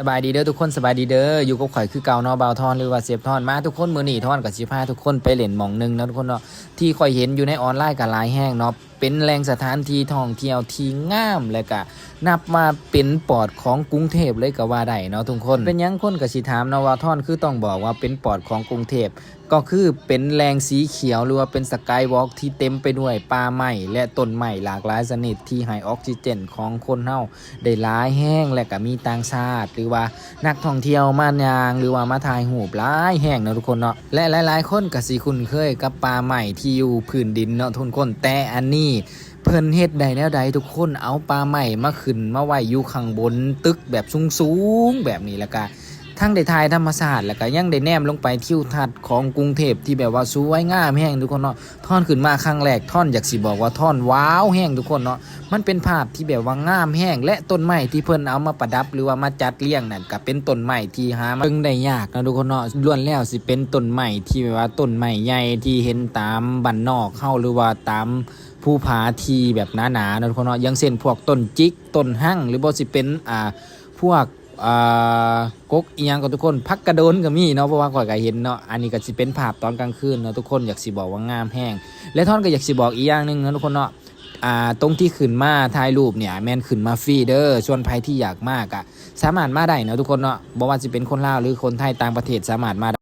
สบายดีเด้อทุกคนสบายดีเด้ออยู่กับข่อยคือเก่าเนาะบ่าวทอนหรือว่าเสียบทอนมาทุกคนมื้อนี้ทอนกับสิพาทุกคนไปเล่นหม่องหนึงเนาะทุกคนเนาะที่ข่อยเห็นอยู่ในออนไลน์ก็หลายแห่งเนาะเป็นแหล่งสถานที่ท่องเที่ยวที่งามและก็นับมาเป็นปอดของกรุงเทพเลยก็ว่าได้เนาะทุกคนเป็นหยังคนก็สิถามเนาะว่าทอนคือต้องบอกว่าเป็นปอดของกรุงเทพก็คือเป็นแหล่งสีเขียวหรือว่าเป็นสกายวอล์กที่เต็มไปด้วยป่าไม้และต้นไม้หลากหลายชนิดที่ให้ออกซิเจนของคนเฮาได้หลายแห้งและก็มีต่างชาติหรือว่านักท่องเที่ยวมายางหรือว่ามาถ่ายรูปหลายแห้งเนาะทุกคนเนาะและหลายๆคนก็สิคุ้นเคยกับป่าไม้ที่อยู่พื้นดินเนาะทุกคนแต่อันนี้เพิ่นเฮ็ดได้แนวใดทุกคนเอาป่าไม้มาขึ้นมาไว้อยู่ข้างบนตึกแบบสูงๆแบบนี้แล้วก็ทั้งได้ถ่ายธรรมชาติแล้วก็ยังได้แนมลงไปทิวทัศน์ของกรุงเทพที่แบบว่าสวยงามแห้งทุกคนเนาะท่อนขึ้นมาครั้งแรกท่อนอยากสิบอกว่าท่อนว้าวแห้งทุกคนเนาะมันเป็นภาพที่แบบว่างามแห้งและต้นไม้ที่เพิ่นเอามาประดับหรือว่ามาจัดเรียงนั่นก็เป็นต้นไม้ที่หามาเบิ่งได้ยากนะทุกคนเนาะล้วนแล้วสิเป็นต้นไม้ที่แบบว่าต้นไม้ใหญ่ที่เห็นตามบ้านนอกเฮาหรือว่าตามภูผาที่แบบหนาๆนะทุกคนเนาะอย่างเช่นพวกต้นจิกต้นหั่งหรือบ่สิเป็นพวกกกอีหยังก็ทุกคนพักกระโดนก็มีเนาะเพราะว่าข่อยก็เห็นเนาะอันนี้ก็สิเป็นภาพตอนกลางคืนเนาะทุกคนอยากสิบอกว่างามแห้งและท่อนก็อยากสิบอกอีกอย่างนึงนะทุกคนเนาะตรงที่ขึ้นมาถ่ายรูปเนี่ยแม่นขึ้นมาฟรีเด้อส่วนใครที่อยากมากสามารถมาได้เนาะทุกคนเนาะบ่ว่าสิเป็นคนลาวหรือคนไทยต่างประเทศสามารถมา